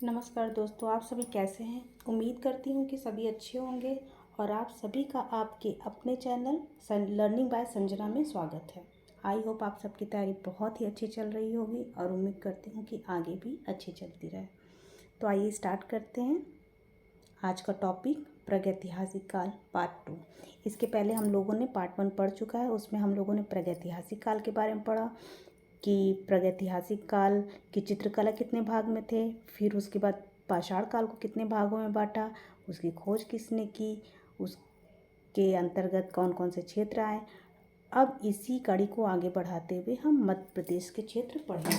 नमस्कार दोस्तों, आप सभी कैसे हैं। उम्मीद करती हूँ कि सभी अच्छे होंगे और आप सभी का आपके अपने चैनल लर्निंग बाय संजना में स्वागत है। आई होप आप सबकी तैयारी बहुत ही अच्छी चल रही होगी और उम्मीद करती हूँ कि आगे भी अच्छी चलती रहे। तो आइए स्टार्ट करते हैं। आज का टॉपिक प्रागैतिहासिक काल पार्ट 2। इसके पहले हम लोगों ने पार्ट 1 पढ़ चुका है। उसमें हम लोगों ने प्रागैतिहासिक काल के बारे में पढ़ा कि प्रागैतिहासिक काल की चित्रकला कितने भाग में थे, फिर उसके बाद पाषाण काल को कितने भागों में बांटा, उसकी खोज किसने की, उसके अंतर्गत कौन कौन से क्षेत्र आए। अब इसी कड़ी को आगे बढ़ाते हुए हम मध्य प्रदेश के क्षेत्र पढ़ेंगे,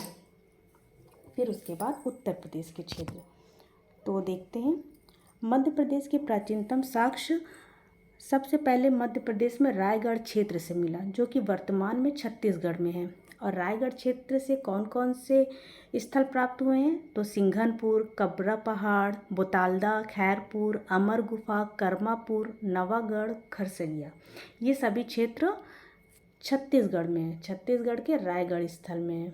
फिर उसके बाद उत्तर प्रदेश के क्षेत्र। तो देखते हैं। मध्य प्रदेश के प्राचीनतम साक्ष्य सबसे पहले मध्य प्रदेश में रायगढ़ क्षेत्र से मिला, जो कि वर्तमान में छत्तीसगढ़ में है। और रायगढ़ क्षेत्र से कौन कौन से स्थल प्राप्त हुए हैं, तो सिंघनपुर, कबरा पहाड़, बोतालदा, खैरपुर, अमर गुफा, कर्मापुर, नवागढ़, खरसरिया, ये सभी क्षेत्र छत्तीसगढ़ में है। छत्तीसगढ़ के रायगढ़ स्थल में है।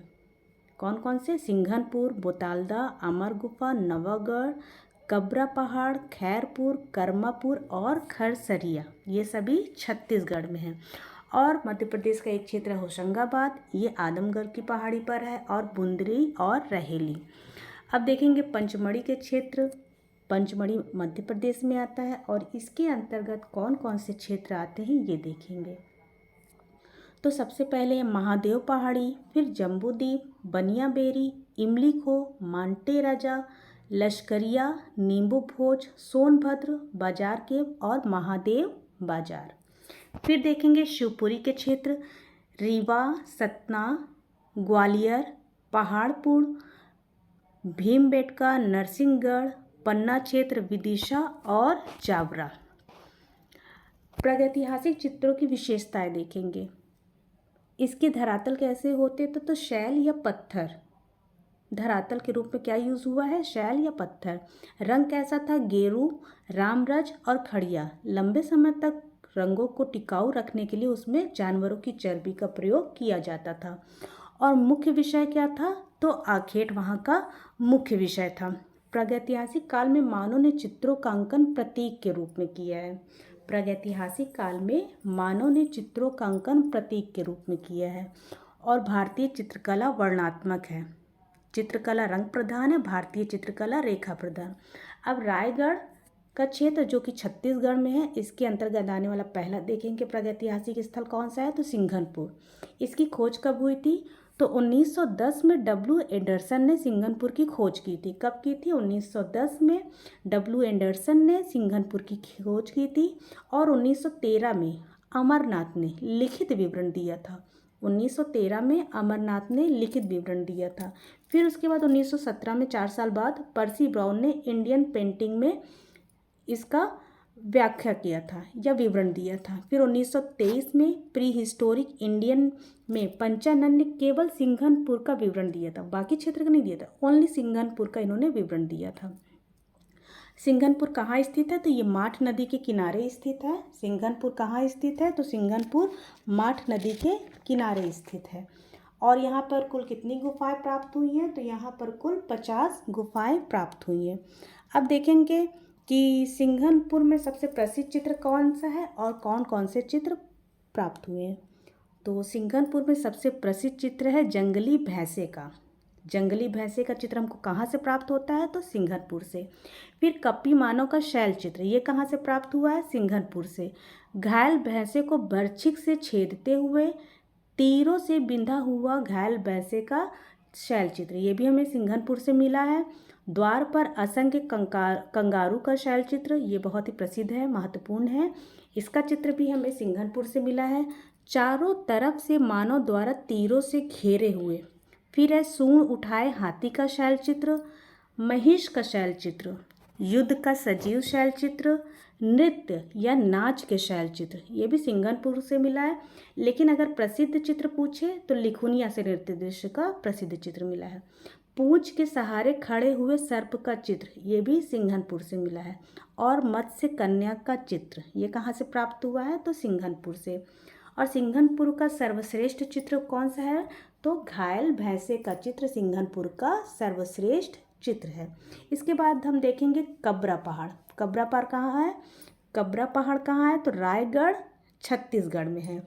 कौन कौन से, सिंघनपुर, बोतालदा, अमर गुफा, नवागढ़, कबरा पहाड़, खैरपुर, कर्मापुर और खरसरिया, ये सभी छत्तीसगढ़ में हैं। और मध्य प्रदेश का एक क्षेत्र है होशंगाबाद, ये आदमगढ़ की पहाड़ी पर है, और बुंदरी और रहेली। अब देखेंगे पंचमढ़ी के क्षेत्र। पंचमढ़ी मध्य प्रदेश में आता है और इसके अंतर्गत कौन कौन से क्षेत्र आते हैं ये देखेंगे। तो सबसे पहले महादेव पहाड़ी, फिर जम्बूद्वीप, बनियाबेरी, इमलीखो, मांटे राजा, लश्करिया, नींबू भोज, सोनभद्र, बाजार केव और महादेव बाजार। फिर देखेंगे शिवपुरी के क्षेत्र, रीवा, सतना, ग्वालियर, पहाड़पुर, भीमबेटका, नरसिंहगढ़, पन्ना क्षेत्र, विदिशा और जावरा। प्रागैतिहासिक चित्रों की विशेषताएं देखेंगे। इसके धरातल कैसे होते थे, तो शैल या पत्थर, धरातल के रूप में क्या यूज हुआ है, शैल या पत्थर। रंग कैसा था, गेरू, रामरज और खड़िया। लंबे समय तक रंगों को टिकाऊ रखने के लिए उसमें जानवरों की चर्बी का प्रयोग किया जाता था। और मुख्य विषय क्या था, तो आखेट वहाँ का मुख्य विषय था। प्रागैतिहासिक काल में मानव ने चित्रों का अंकन प्रतीक के रूप में किया है। प्रागैतिहासिक काल में मानव ने चित्रों का अंकन प्रतीक के रूप में किया है। और भारतीय चित्रकला वर्णनात्मक है। चित्रकला रंग प्रधान है, भारतीय चित्रकला रेखा प्रधान। अब रायगढ़ का क्षेत्र जो कि छत्तीसगढ़ में है, इसके अंतर्गत आने वाला पहला देखेंगे प्रागैतिहासिक स्थल कौन सा है, तो सिंघनपुर। इसकी खोज कब हुई थी, तो 1910 में डब्ल्यू एंडरसन ने सिंघनपुर की खोज की थी। कब की थी, 1910 में डब्ल्यू एंडरसन ने सिंघनपुर की खोज की थी। और 1913 में अमरनाथ ने लिखित विवरण दिया था। 1913 में अमरनाथ ने लिखित विवरण दिया था। फिर उसके बाद 1917 में 4 साल बाद पर्सी ब्राउन ने इंडियन पेंटिंग में इसका व्याख्या किया था या विवरण दिया था। फिर 1923 में प्री हिस्टोरिक इंडियन में पंचानन ने केवल सिंघनपुर का विवरण दिया था, बाकी क्षेत्र का नहीं दिया था, ओनली सिंघनपुर का इन्होंने विवरण दिया था। सिंघनपुर कहाँ स्थित है, तो ये माठ नदी के किनारे स्थित है। सिंघनपुर कहाँ स्थित है, तो सिंघनपुर माठ नदी के किनारे स्थित है। और यहाँ पर कुल कितनी गुफाएं प्राप्त हुई हैं, तो यहाँ पर कुल 50 गुफाएं प्राप्त हुई हैं। अब देखेंगे कि सिंघनपुर में सबसे प्रसिद्ध चित्र कौन सा है और कौन कौन से चित्र प्राप्त हुए हैं। तो सिंघनपुर में सबसे प्रसिद्ध चित्र है जंगली भैंसे का। जंगली भैंसे का चित्र हमको कहाँ से प्राप्त होता है, तो सिंघनपुर से। फिर कपी मानव का शैल चित्र, ये कहाँ से प्राप्त हुआ है, सिंघनपुर से। घायल भैंसे को बर्छिक से छेदते हुए तीरों से बिंधा हुआ घायल भैंसे का शैल चित्र, ये भी हमें सिंघनपुर से मिला है। द्वार पर असंख्य कंगारू का शैल चित्र, ये बहुत ही प्रसिद्ध है, महत्वपूर्ण है। इसका चित्र भी हमें सिंघनपुर से मिला है। चारों तरफ से मानव द्वारा तीरों से घेरे हुए। फिर है सूंड उठाए हाथी का शैल चित्र, महिष का शैल चित्र, युद्ध का सजीव शैल चित्र, नृत्य या नाच के शैल चित्र, ये भी सिंघनपुर से मिला है। लेकिन अगर प्रसिद्ध चित्र पूछे तो लिखुनिया से नृत्य दृश्य का प्रसिद्ध चित्र मिला है। पूंछ के सहारे खड़े हुए सर्प का चित्र, ये भी सिंघनपुर से मिला है। और मत्स्य कन्या का चित्र, ये कहाँ से प्राप्त हुआ है, तो सिंघनपुर से। और सिंघनपुर का सर्वश्रेष्ठ चित्र कौन सा है, तो घायल भैंसे का चित्र सिंघनपुर का सर्वश्रेष्ठ चित्र है। इसके बाद हम देखेंगे कबरा पहाड़। कबरा पहाड़ कहाँ है? कबरा पहाड़ कहाँ है? तो रायगढ़ छत्तीसगढ़ में है।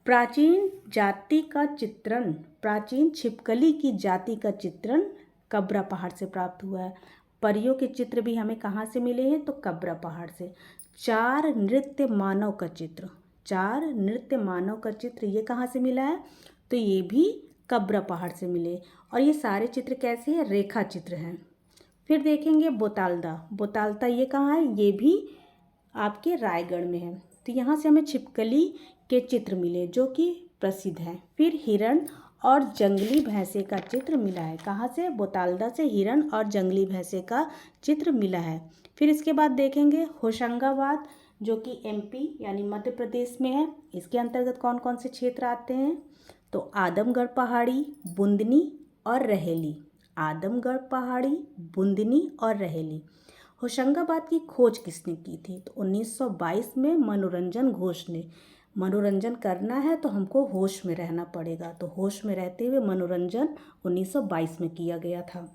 प्राचीन जाति का चित्रण, प्राचीन छिपकली की जाति का चित्रण कबरा पहाड़ से प्राप्त हुआ है। परियों के चित्र भी हमें कहाँ से मिले हैं? तो कबरा पहाड़ से। 4 नृत्य मानव का चित्र, 4 नृत्य मानव का चित्र ये कहाँ से मिला है? तो ये भी कबरा पहाड़ से मिले। और ये सारे चित्र कैसे हैं? रेखा चित्र हैं। फिर देखेंगे बोतालदा। बोतालदा ये कहाँ है? ये भी आपके रायगढ़ में है। तो यहाँ से हमें छिपकली के चित्र मिले जो कि प्रसिद्ध हैं। फिर हिरण और जंगली भैंसे का चित्र मिला है। कहाँ से? बोतालदा से हिरण और जंगली भैंसे का चित्र मिला है। फिर इसके बाद देखेंगे होशंगाबाद जो कि एमपी यानी मध्य प्रदेश में है। इसके अंतर्गत कौन कौन से क्षेत्र आते हैं? तो आदमगढ़ पहाड़ी, बुंदनी और रहेली। आदमगढ़ पहाड़ी, बुंदनी और रहेली। होशंगाबाद की खोज किसने की थी? तो 1922 में मनोरंजन घोष ने। मनोरंजन करना है तो हमको होश में रहना पड़ेगा, तो होश में रहते हुए मनोरंजन 1922 में किया गया था।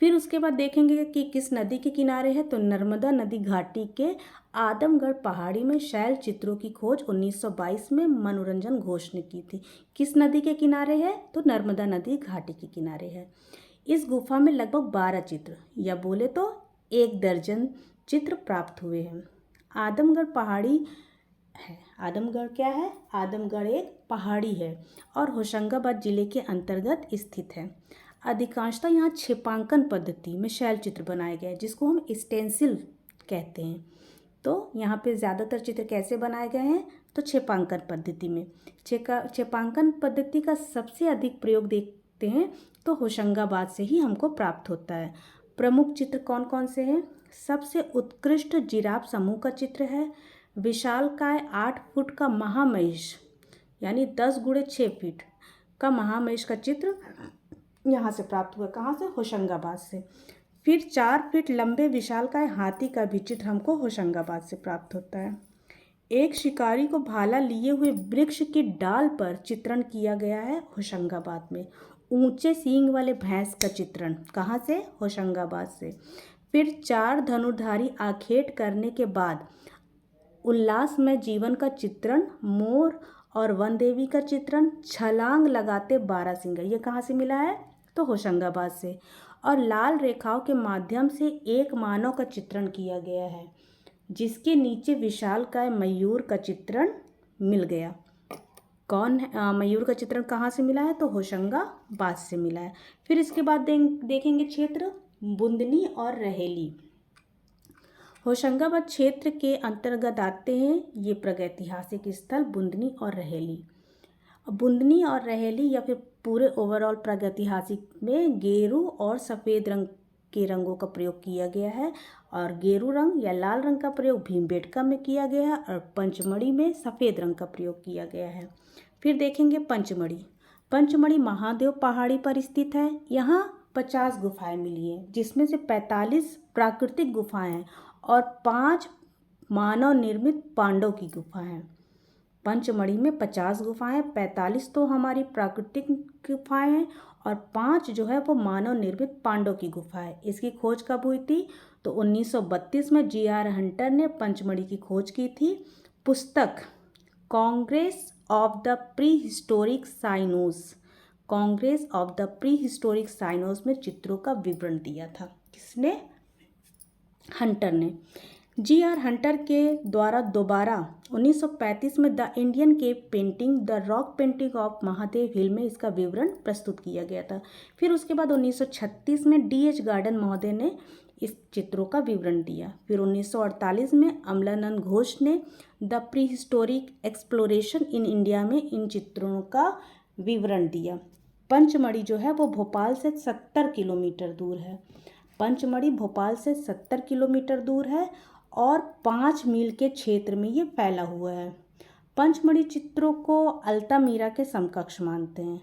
फिर उसके बाद देखेंगे कि किस नदी के किनारे है? तो नर्मदा नदी घाटी के आदमगढ़ पहाड़ी में शैल चित्रों की खोज 1922 में मनोरंजन घोष ने की थी। किस नदी के किनारे है? तो नर्मदा नदी घाटी के किनारे है। इस गुफा में लगभग 12 चित्र या बोले तो 1 दर्जन चित्र प्राप्त हुए हैं। आदमगढ़ पहाड़ी है। आदमगढ़ क्या है? आदमगढ़ एक पहाड़ी है और होशंगाबाद जिले के अंतर्गत स्थित है। अधिकांशतः यहाँ छेपांकन पद्धति में शैल चित्र बनाए गए जिसको हम स्टेंसिल कहते हैं। तो यहाँ पे ज़्यादातर चित्र कैसे बनाए गए हैं? तो छेपांकन पद्धति में। छेपांकन पद्धति का सबसे अधिक प्रयोग देखते हैं तो होशंगाबाद से ही हमको प्राप्त होता है। प्रमुख चित्र कौन कौन से हैं? सबसे उत्कृष्ट जिराफ समूह का चित्र है। विशालकाय 8 फुट का महामहिष यानी 10 × 6 फीट का महामहिष का चित्र यहाँ से प्राप्त हुआ। कहाँ से? होशंगाबाद से। फिर 4 फीट लंबे विशालकाय हाथी का भी चित्र हमको होशंगाबाद से प्राप्त होता है। एक शिकारी को भाला लिए हुए वृक्ष की डाल पर चित्रण किया गया है होशंगाबाद में। ऊंचे सींग वाले भैंस का चित्रण कहाँ से? होशंगाबाद से। फिर 4 धनुर्धारी आखेट करने के बाद उल्लासमय जीवन का चित्रण, मोर और वन देवी का चित्रण, छलांग लगाते बारहसिंगा ये कहाँ से मिला है? तो होशंगाबाद से। और लाल रेखाओं के माध्यम से एक मानव का चित्रण किया गया है जिसके नीचे विशालकाय मयूर का चित्रण मिल गया। कौन है? मयूर का चित्रण कहाँ से मिला है? तो होशंगाबाद से मिला है। फिर इसके बाद देखेंगे क्षेत्र बुंदनी और रहेली। होशंगाबाद क्षेत्र के अंतर्गत आते हैं ये प्रागैतिहासिक स्थल बुंदनी और रहेली। बुंदनी और रहेली या फिर पूरे ओवरऑल प्रागैतिहासिक में गेरू और सफ़ेद रंग के रंगों का प्रयोग किया गया है और गेरू रंग या लाल रंग का प्रयोग भीमबेटका में किया गया है और पंचमढ़ी में सफ़ेद रंग का प्रयोग किया गया है। फिर देखेंगे पंचमढ़ी। पंचमढ़ी महादेव पहाड़ी पर स्थित है। यहाँ 50 गुफाएं मिली हैं जिसमें से 45 प्राकृतिक गुफाएं हैं और 5 मानव निर्मित पांडव की गुफा हैं। पंचमढ़ी में 50 गुफाएं, 45 तो हमारी प्राकृतिक गुफाएं हैं और 5 जो है वो मानव निर्मित पांडव की गुफा है। इसकी खोज कब हुई थी? तो 1932 में G.R. हंटर ने पंचमढ़ी की खोज की थी। पुस्तक congress of the prehistoric sciences, congress of the prehistoric sciences में चित्रों का विवरण दिया था। किसने? हंटर ने। G.R. हंटर के द्वारा दोबारा 1935 में the Indian cave painting, the rock painting of Mahadev hill में इसका विवरण प्रस्तुत किया गया था। फिर उसके बाद 1936 में D.H. गार्डन महोदय ने इस चित्रों का विवरण दिया। फिर 1948 में अमलानंद घोष ने the pre historic exploration in India में इन चित्रों का विवरण दिया। पंचमढ़ी जो है वो भोपाल से 70 किलोमीटर दूर है। पंचमढ़ी भोपाल से 70 किलोमीटर दूर है और 5 मील के क्षेत्र में ये फैला हुआ है। पंचमढ़ी चित्रों को अल्तामीरा के समकक्ष मानते हैं।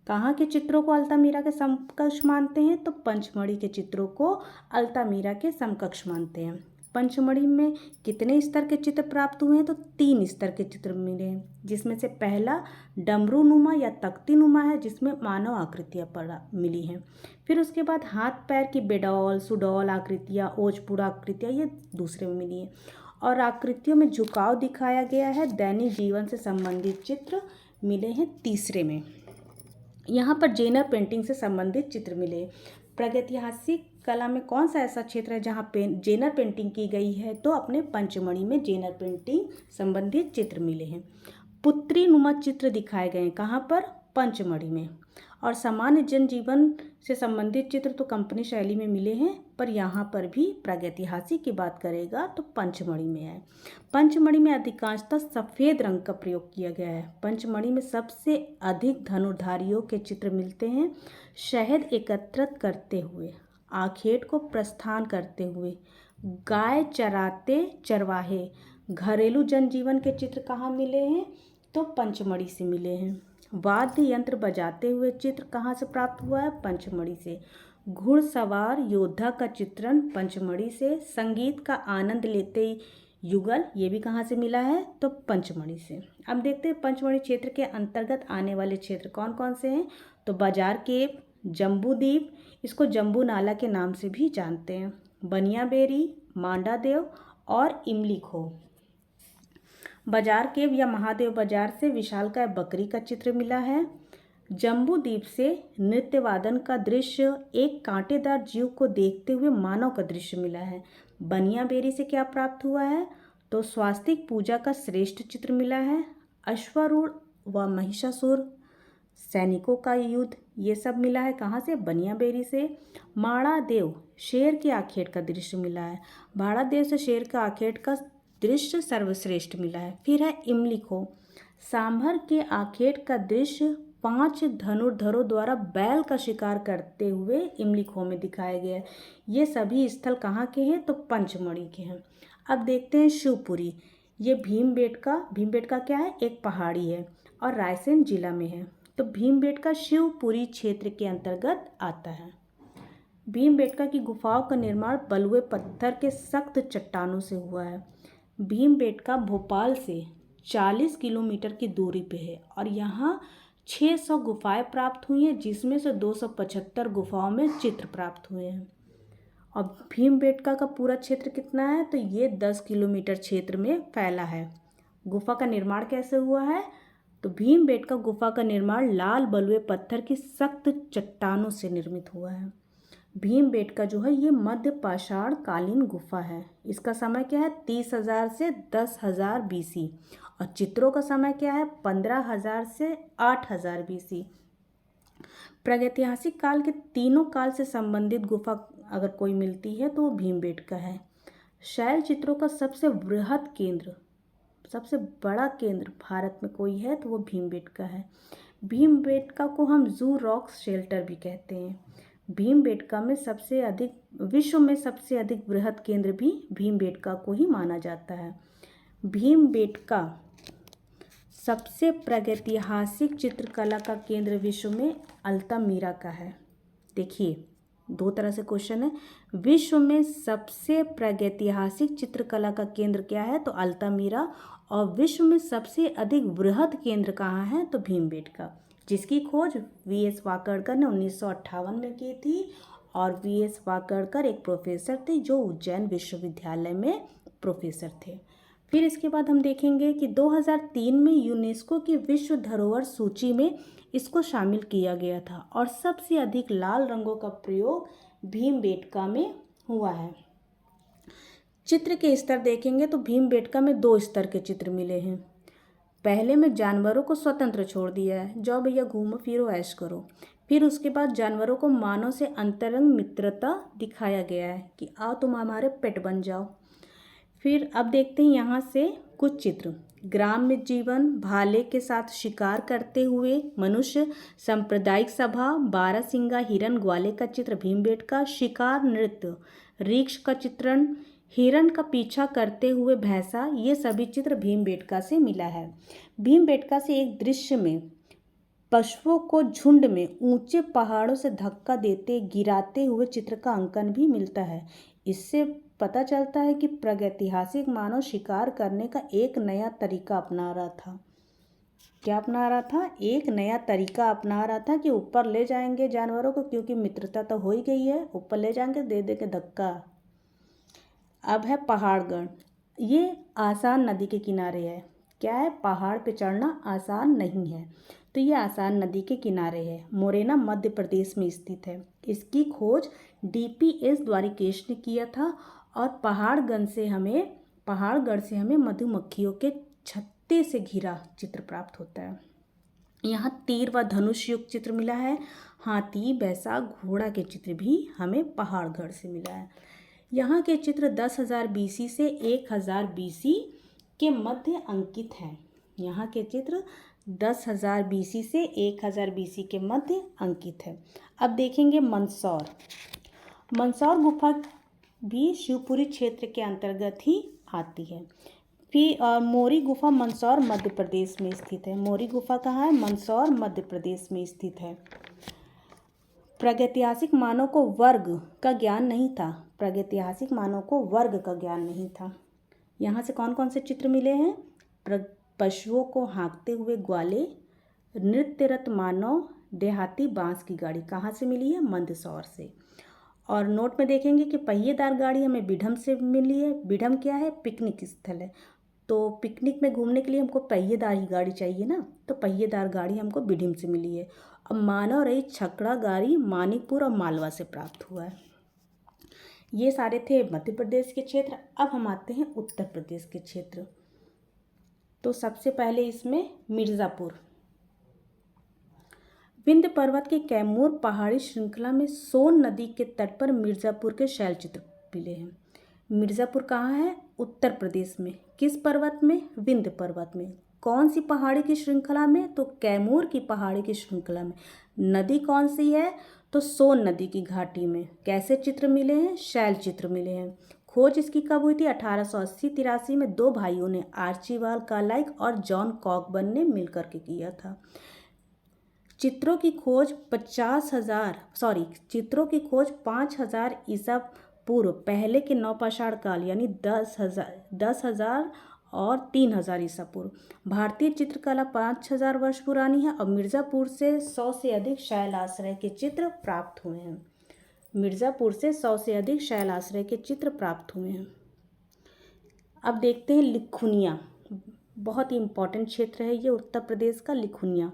कहाँ के चित्रों को अल्तामीरा के समकक्ष मानते हैं? तो पंचमढ़ी के चित्रों को अल्तामीरा के समकक्ष मानते हैं। पंचमढ़ी में कितने स्तर के चित्र प्राप्त हुए हैं? तो 3 स्तर के चित्र मिले हैं, जिसमें से पहला डमरूनुमा या तख्तीनुमा है, जिसमें मानव आकृतियाँ मिली हैं। फिर उसके बाद हाथ पैर की बेडौल सुडौल आकृतियाँ, ओजपुड़ा आकृतियाँ, ये दूसरे में मिली हैं। और आकृतियों में झुकाव दिखाया गया है, दैनिक जीवन से संबंधित चित्र मिले हैं तीसरे में। यहाँ पर जेनर पेंटिंग से संबंधित चित्र मिले। प्रागैतिहासिक कला में कौन सा ऐसा क्षेत्र है जहाँ जेनर पेंटिंग की गई है? तो अपने पंचमढ़ी में जेनर पेंटिंग संबंधित चित्र मिले हैं। पुत्री नुमा चित्र दिखाए गए हैं, कहाँ पर? पंचमढ़ी में। और सामान्य जनजीवन से संबंधित चित्र तो कंपनी शैली में मिले हैं, पर यहाँ पर भी प्रागैतिहासिक की बात करेगा तो पंचमढ़ी में है। पंचमढ़ी में अधिकांशतः सफ़ेद रंग का प्रयोग किया गया है। पंचमढ़ी में सबसे अधिक धनुर्धारियों के चित्र मिलते हैं। शहद एकत्रित करते हुए, आखेट को प्रस्थान करते हुए, गाय चराते चरवाहे, घरेलू जनजीवन के चित्र कहाँ मिले हैं? तो पंचमढ़ी से मिले हैं। वाद्य यंत्र बजाते हुए चित्र कहाँ से प्राप्त हुआ है? पंचमढ़ी से। घुड़सवार योद्धा का चित्रण पंचमढ़ी से। संगीत का आनंद लेते युगल, ये भी कहाँ से मिला है? तो पंचमढ़ी से। अब देखते हैं पंचमढ़ी क्षेत्र के अंतर्गत आने वाले क्षेत्र कौन कौन से हैं। तो बाजार केव, जम्बूद्वीप, इसको जम्बू नाला के नाम से भी जानते हैं, बनियाबेरी, मांडादेव और इमली खो। बाजार केव या महादेव बाजार से विशालकाय बकरी का चित्र मिला है। जम्बूद्वीप से नृत्य वादन का दृश्य, एक कांटेदार जीव को देखते हुए मानव का दृश्य मिला है। बनियाबेरी से क्या प्राप्त हुआ है? तो स्वास्तिक पूजा का श्रेष्ठ चित्र मिला है। अश्वारूढ़ व महिषासुर, सैनिकों का युद्ध, ये सब मिला है कहाँ से? बनियाबेरी से। माड़ादेव, शेर के आखेट का दृश्य मिला है। भाड़ादेव से शेर का आखेट का दृश्य सर्वश्रेष्ठ मिला है। फिर है इमली खो, सांभर के आखेट का दृश्य 5 धनुर्धरों द्वारा बैल का शिकार करते हुए इमली खो में दिखाया गया है। ये सभी स्थल कहाँ के हैं? तो पंचमढ़ी के हैं। अब देखते हैं शिवपुरी। ये भीमबेटका क्या है? एक पहाड़ी है और रायसेन जिला में है। तो भीमबेटका शिवपुरी क्षेत्र के अंतर्गत आता है। भीमबेटका की गुफाओं का निर्माण बलुए पत्थर के सख्त चट्टानों से हुआ है। भीमबेटका भोपाल से 40 किलोमीटर की दूरी पे है और यहाँ 600 गुफाएं प्राप्त हुई हैं, जिसमें से 275 गुफाओं में चित्र प्राप्त हुए हैं। और भीमबेटका का पूरा क्षेत्र कितना है? तो ये 10 किलोमीटर क्षेत्र में फैला है। गुफा का निर्माण कैसे हुआ है? तो भीमबेटका गुफा का निर्माण लाल बलुए पत्थर की सख्त चट्टानों से निर्मित हुआ है। भीमबेटका जो है ये मध्य पाषाण कालीन गुफा है। इसका समय क्या है? 30,000 से 10,000 BC और चित्रों का समय क्या है? 15,000 से 8,000 BC। प्रागैतिहासिक काल के तीनों काल से संबंधित गुफा अगर कोई मिलती है तो वो भीमबेटका है। शैल चित्रों का सबसे बृहद केंद्र, सबसे बड़ा केंद्र भारत में कोई है तो वो भीमबेटका है। भीमबेटका को हम जू रॉक शेल्टर भी कहते हैं। भीमबेटका में विश्व में सबसे अधिक बृहद केंद्र भी भीमबेटका को ही माना जाता है। भीमबेटका सबसे प्रागैतिहासिक चित्रकला का केंद्र विश्व में अल्तामीरा का है। देखिए 2 तरह से क्वेश्चन है। विश्व में सबसे प्रागैतिहासिक चित्रकला का केंद्र क्या है? तो अल्तामीरा। और विश्व में सबसे अधिक बृहद केंद्र कहाँ है? तो भीमबेटका, जिसकी खोज V.S. वाकड़कर ने 1958 में की थी। और V.S. वाकड़कर एक प्रोफेसर थे जो उज्जैन विश्वविद्यालय में प्रोफेसर थे। फिर इसके बाद हम देखेंगे कि 2003 में यूनेस्को की विश्व धरोहर सूची में इसको शामिल किया गया था और सबसे अधिक लाल रंगों का प्रयोग भीमबेटका में हुआ है। चित्र के स्तर देखेंगे तो भीमबेटका में 2 स्तर के चित्र मिले हैं। पहले में जानवरों को स्वतंत्र छोड़ दिया है, जाओ भैया घूमो फिरो ऐश करो। फिर उसके बाद जानवरों को मानव से अंतरंग मित्रता दिखाया गया है कि आओ तुम हमारे पेट बन जाओ। फिर अब देखते हैं यहाँ से कुछ चित्र। ग्राम्य जीवन, भाले के साथ शिकार करते हुए मनुष्य, सांप्रदायिक सभा, बारहसिंगा हिरन ग्वाले का चित्र भीमबेटका, शिकार नृत्य, रिक्श का चित्रण, हिरन का पीछा करते हुए भैंसा, ये सभी चित्र भीमबेटका से मिला है। भीमबेटका से एक दृश्य में पशुओं को झुंड में ऊंचे पहाड़ों से धक्का देते गिराते हुए चित्र का अंकन भी मिलता है। इससे पता चलता है कि प्रागैतिहासिक मानव शिकार करने का एक नया तरीका अपना रहा था। क्या अपना रहा था? एक नया तरीका अपना रहा था कि ऊपर ले जाएंगे जानवरों को, क्योंकि मित्रता तो हो ही गई है, ऊपर ले जाएंगे, दे दे के धक्का। अब है पहाड़गढ़। ये आसान नदी के किनारे है। क्या है? पहाड़ पे चढ़ना आसान नहीं है, तो ये आसान नदी के किनारे है। मोरेना मध्य प्रदेश में स्थित है। इसकी खोज DPS द्वारिकेश ने किया था। और पहाड़गढ़ से हमें मधुमक्खियों के छत्ते से घिरा चित्र प्राप्त होता है। यहाँ तीर व धनुष युक्त चित्र मिला है। हाथी, भैंसा, घोड़ा के चित्र भी हमें पहाड़गढ़ से मिला है। यहाँ के चित्र 10,000 BC से 1000 BC के मध्य अंकित हैं। यहाँ के चित्र 10,000 BC से 1000 BC के मध्य अंकित है। अब देखेंगे मंदसौर। मंदसौर गुफा भी शिवपुरी क्षेत्र के अंतर्गत ही आती है। फिर मोरी गुफा मंदसौर मध्य प्रदेश में स्थित है। मोरी गुफा कहाँ है? मंदसौर मध्य प्रदेश में स्थित है। प्रागैतिहासिक मानव को वर्ग का ज्ञान नहीं था। प्रागैतिहासिक मानव को वर्ग का ज्ञान नहीं था। यहाँ से कौन कौन से चित्र मिले हैं? पशुओं को हाँकते हुए ग्वाले, नृत्यरत मानव, देहाती बांस की गाड़ी। कहाँ से मिली है? मंदसौर से। और नोट में देखेंगे कि पहिएदार गाड़ी हमें बिढ़म से मिली है। बिढ़म क्या है? पिकनिक स्थल है। तो पिकनिक में घूमने के लिए हमको पहिएदार ही गाड़ी चाहिए ना, तो पहिएदार गाड़ी हमको बिढ़म से मिली है। अब मानव रहित छकड़ा गाड़ी मानिकपुर और मालवा से प्राप्त हुआ है। ये सारे थे मध्य प्रदेश के क्षेत्र। अब हम आते हैं उत्तर प्रदेश के क्षेत्र। तो सबसे पहले इसमें मिर्ज़ापुर। विंध्य पर्वत के कैमूर पहाड़ी श्रृंखला में सोन नदी के तट पर मिर्ज़ापुर के शैल चित्र मिले हैं। मिर्ज़ापुर कहाँ है? उत्तर प्रदेश में। किस पर्वत में? विंध्य पर्वत में। कौन सी पहाड़ी की श्रृंखला में? तो कैमूर की पहाड़ी की श्रृंखला में। नदी कौन सी है? तो सोन नदी की घाटी में। कैसे चित्र मिले हैं? शैल चित्र मिले हैं। खोज इसकी कब हुई थी? 1880-83 में दो भाइयों ने, आर्चीबाल्ड कार्लाइल और जॉन कॉकबर्न ने मिलकर के किया था। चित्रों की खोज 5000 ईसा पूर्व पहले के नवपाषाण काल यानी 10,000 और 3,000 ईसा पूर्व। भारतीय चित्रकला 5,000 वर्ष पुरानी है और मिर्ज़ापुर से 100 से अधिक शैलाश्रय के चित्र प्राप्त हुए हैं। मिर्ज़ापुर से 100 से अधिक शैलाश्रय के चित्र प्राप्त हुए हैं। अब देखते हैं लिखुनिया। बहुत ही इम्पोर्टेंट क्षेत्र है ये उत्तर प्रदेश का। लिखुनिया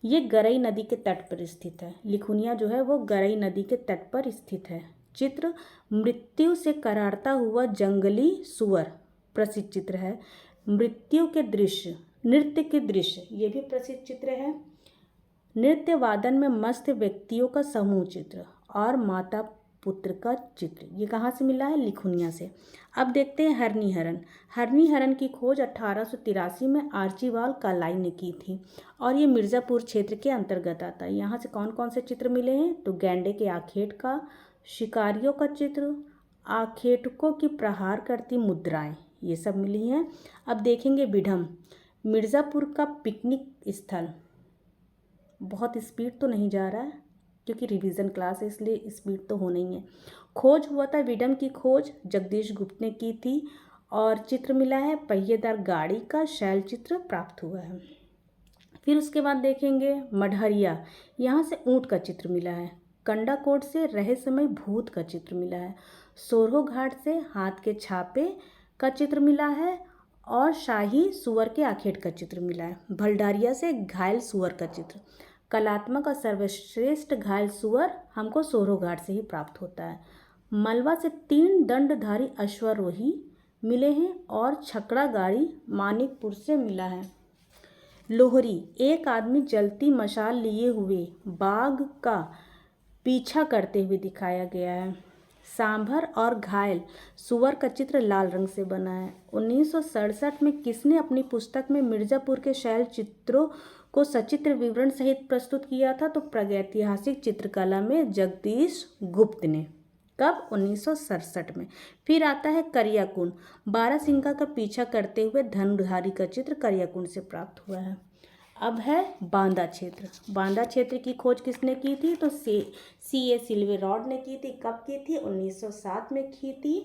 ये गरई नदी के तट पर स्थित है। लिखुनिया जो है वो गरई नदी के तट पर स्थित है। चित्र मृत्यु से करारता हुआ जंगली सुअर प्रसिद्ध चित्र है। मृत्यु के दृश्य, नृत्य के दृश्य ये भी प्रसिद्ध चित्र है। नृत्य वादन में मस्त व्यक्तियों का समूह चित्र और माता पुत्र का चित्र, ये कहाँ से मिला है? लिखुनिया से। अब देखते हैं हरनी हरन। हरनी हरन की खोज 1883 में आर्चीबाल्ड कार्लाइल ने की थी और ये मिर्ज़ापुर क्षेत्र के अंतर्गत आता है। यहाँ से कौन कौन से चित्र मिले हैं? तो गैंडे के आखेट का, शिकारियों का चित्र, आखेटकों की प्रहार करती मुद्राएं, ये सब मिली हैं। अब देखेंगे बिढ़म, मिर्ज़ापुर का पिकनिक स्थल। बहुत स्पीड तो नहीं जा रहा है क्योंकि रिवीजन क्लास है, इसलिए स्पीड तो होना ही है। खोज हुआ था, बिढ़म की खोज जगदीश गुप्त ने की थी और चित्र मिला है पहिएदार गाड़ी का, शैल चित्र प्राप्त हुआ है। फिर उसके बाद देखेंगे मढ़हरिया। यहाँ से ऊँट का चित्र मिला है। कंडाकोट से रहस्यमय भूत का चित्र मिला है। सोरहो घाट से हाथ के छापे का चित्र मिला है और शाही सुअर के आखेट का चित्र मिला है। भलडारिया से घायल सुअर का चित्र। कलात्मक और सर्वश्रेष्ठ घायल सुअर हमको सोरहो घाट से ही प्राप्त होता है। मलवा से 3 दंडधारी अश्वारोही मिले हैं और छकड़ा गाड़ी मानिकपुर से मिला है। लोहरी, एक आदमी जलती मशाल लिए हुए बाघ का पीछा करते हुए दिखाया गया है। सांभर और घायल सुअर का चित्र लाल रंग से बना है। 1967 में किसने अपनी पुस्तक में मिर्ज़ापुर के शैल चित्रों को सचित्र विवरण सहित प्रस्तुत किया था? तो प्रागैतिहासिक चित्रकला में जगदीश गुप्त ने। कब? 1967 में। फिर आता है करियाकुंड। बारहसिंगा का पीछा करते हुए धनुर्धारी का चित्र करियाकुंड से प्राप्त हुआ है। अब है बांदा क्षेत्र। बांदा क्षेत्र की खोज किसने की थी? तो C.A. सिल्वेरॉड ने की थी। कब की थी? 1907 में की थी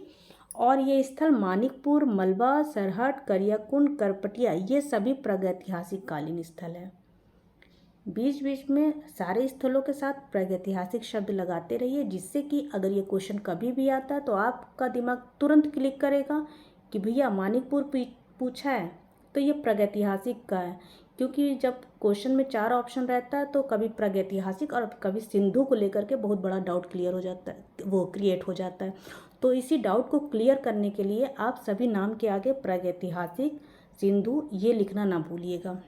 और ये स्थल मानिकपुर, मलबा, सरहट, करियाकुंड, करपटिया ये सभी प्रागैतिहासिक कालीन स्थल है। बीच बीच में सारे स्थलों के साथ प्रागैतिहासिक शब्द लगाते रहिए, जिससे कि अगर ये क्वेश्चन कभी भी आता है तो आपका दिमाग तुरंत क्लिक करेगा कि भैया मानिकपुर पूछा है तो ये प्रागैतिहासिक का है। क्योंकि जब क्वेश्चन में 4 ऑप्शन रहता है तो कभी प्रागैतिहासिक और कभी सिंधु को लेकर के बहुत बड़ा डाउट क्लियर हो जाता है, वो क्रिएट हो जाता है। तो इसी डाउट को क्लियर करने के लिए आप सभी नाम के आगे प्रागैतिहासिक, सिंधु ये लिखना ना भूलिएगा।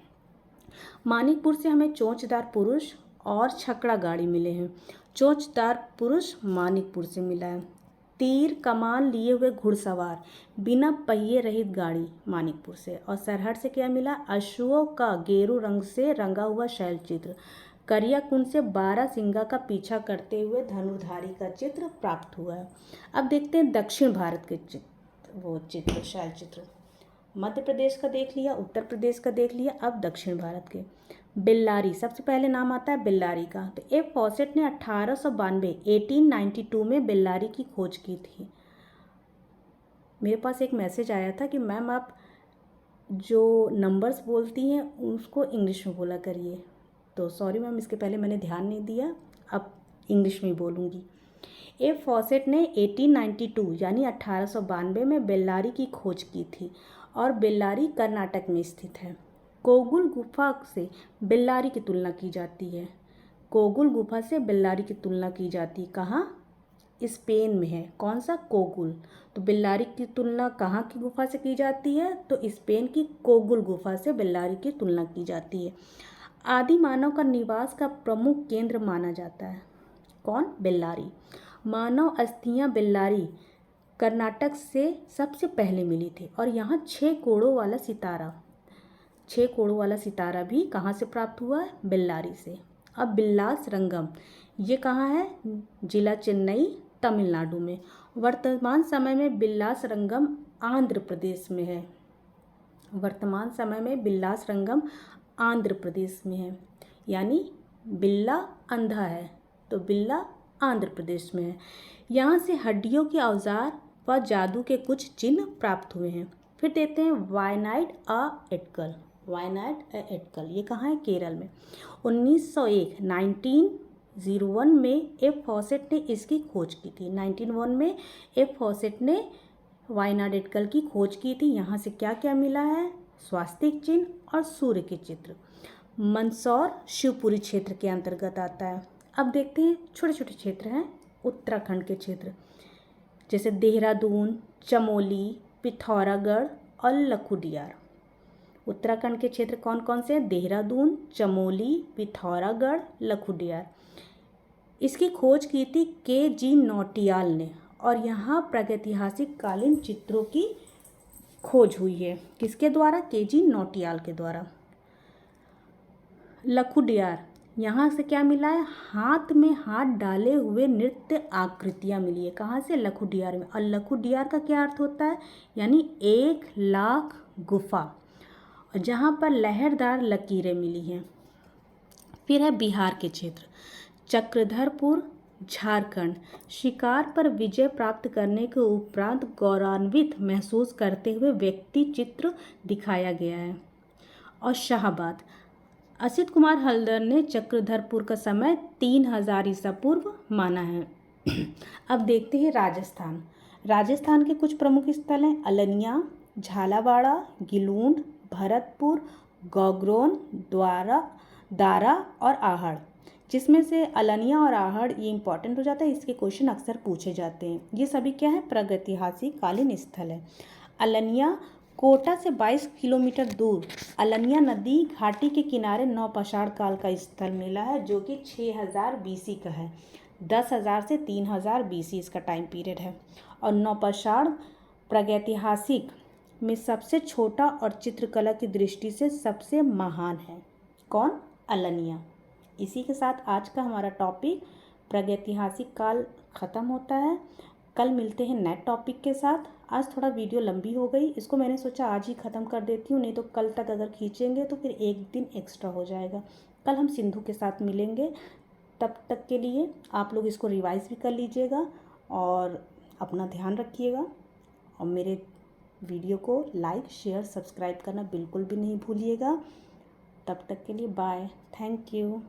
मानिकपुर से हमें चोंचदार पुरुष और छकड़ा गाड़ी मिले हैं। चोंचदार पुरुष मानिकपुर से मिला है। तीर कमान लिए हुए घुड़सवार बिना पहिए रहित गाड़ी मानिकपुर से। और सरहट से क्या मिला? अश्वों का गेरू रंग से रंगा हुआ शैल चित्र। करियाकुंड से 12 सिंगा का पीछा करते हुए धनुर्धारी का चित्र प्राप्त हुआ है। अब देखते हैं दक्षिण भारत के चित्र शैल चित्र। मध्य प्रदेश का देख लिया, उत्तर प्रदेश का देख लिया, अब दक्षिण भारत के। बेल्लारी, सबसे पहले नाम आता है बेल्लारी का। तो एफ फॉसेट ने 1892 में बेल्लारी की खोज की थी। मेरे पास एक मैसेज आया था कि मैम आप जो नंबर्स बोलती हैं उसको इंग्लिश में बोला करिए। तो सॉरी मैम, इसके पहले मैंने ध्यान नहीं दिया, अब इंग्लिश में ही बोलूँगी। एफ फॉसेट ने 1892 यानी 1892 में बेल्लारी की खोज की थी और बेल्लारी कर्नाटक में स्थित है। कोगुल गुफा से बेल्लारी की तुलना की जाती है। कोगुल गुफा से बेल्लारी की तुलना की जाती है। कहाँ? स्पेन में है। कौन सा? कोगुल। तो बेल्लारी की तुलना कहाँ की गुफा से की जाती है? तो स्पेन की कोगुल गुफा से बेल्लारी की तुलना की जाती है। आदि मानव का निवास का प्रमुख केंद्र माना जाता है। कौन? बेल्लारी। मानव अस्थियां बेल्लारी कर्नाटक से सबसे पहले मिली थी और यहाँ 6 कोड़ों वाला सितारा भी कहाँ से प्राप्त हुआ है? बेल्लारी से। अब बिल्लास रंगम, ये कहाँ है? जिला चेन्नई, तमिलनाडु में। वर्तमान समय में बिल्लास रंगम आंध्र प्रदेश में है। वर्तमान समय में बिल्लास रंगम आंध्र प्रदेश में है। यानी बिल्ला अंधा है तो बिल्ला आंध्र प्रदेश में है। यहाँ से हड्डियों के औजार व जादू के कुछ चिन्ह प्राप्त हुए हैं। फिर देखते हैं वायनाड एटकल। ये कहाँ है? केरल में। 1901 में एफ फॉसेट ने इसकी खोज की थी। 1901 में एफ फॉसेट ने वायनाड एटकल की खोज की थी। यहाँ से क्या क्या मिला है? स्वास्तिक चिन्ह और सूर्य के चित्र। मंदसौर शिवपुरी क्षेत्र के अंतर्गत आता है। अब देखते हैं छोटे छोटे क्षेत्र हैं उत्तराखंड के क्षेत्र, जैसे देहरादून, चमोली, पिथौरागढ़ और लखुडियार। उत्तराखंड के क्षेत्र कौन कौन से हैं? देहरादून, चमोली, पिथौरागढ़, लखुडियार। इसकी खोज की थी के.जी. नौटियाल ने और यहाँ प्रागैतिहासिक कालीन चित्रों की खोज हुई है। किसके द्वारा? के.जी. नौटियाल के द्वारा। लखुडियार, यहाँ से क्या मिला है? हाथ में हाथ डाले हुए नृत्य आकृतियाँ मिली है। कहाँ से? लखुडियार में। और लखुडियार का क्या अर्थ होता है? यानी 1 लाख गुफा, जहाँ पर लहरदार लकीरें मिली हैं। फिर है बिहार के क्षेत्र, चक्रधरपुर, झारखंड। शिकार पर विजय प्राप्त करने के उपरांत गौरवान्वित महसूस करते हुए व्यक्ति चित्र दिखाया गया है। और शाहबाद, असित कुमार हल्दर ने चक्रधरपुर का समय 3000 ईसा पूर्व माना है। अब देखते हैं राजस्थान। राजस्थान के कुछ प्रमुख स्थल हैं अलनिया, झालावाड़ा, गिलूंड, भरतपुर, गौग्रोन, दारा और आहड़। जिसमें से अलनिया और आहड़ ये इंपॉर्टेंट हो जाता है, इसके क्वेश्चन अक्सर पूछे जाते हैं। ये सभी क्या है? प्रागैतिहासिक कालीन स्थल है। अलनिया कोटा से 22 किलोमीटर दूर अलनिया नदी घाटी के किनारे नौपाषाण काल का स्थल मिला है, जो कि 6000 BC का है। 10,000 से 3000 BC इसका टाइम पीरियड है। और नौपाषाण प्रागैतिहासिक में सबसे छोटा और चित्रकला की दृष्टि से सबसे महान है। कौन? अलनिया। इसी के साथ आज का हमारा टॉपिक प्रागैतिहासिक काल ख़त्म होता है। कल मिलते हैं नए टॉपिक के साथ। आज थोड़ा वीडियो लंबी हो गई, इसको मैंने सोचा आज ही ख़त्म कर देती हूँ, नहीं तो कल तक अगर खींचेंगे तो फिर एक दिन एक्स्ट्रा हो जाएगा। कल हम सिंधु के साथ मिलेंगे। तब तक के लिए आप लोग इसको रिवाइज भी कर लीजिएगा और अपना ध्यान रखिएगा। और मेरे वीडियो को लाइक शेयर सब्सक्राइब करना बिल्कुल भी नहीं भूलिएगा। तब तक के लिए बाय, थैंक यू।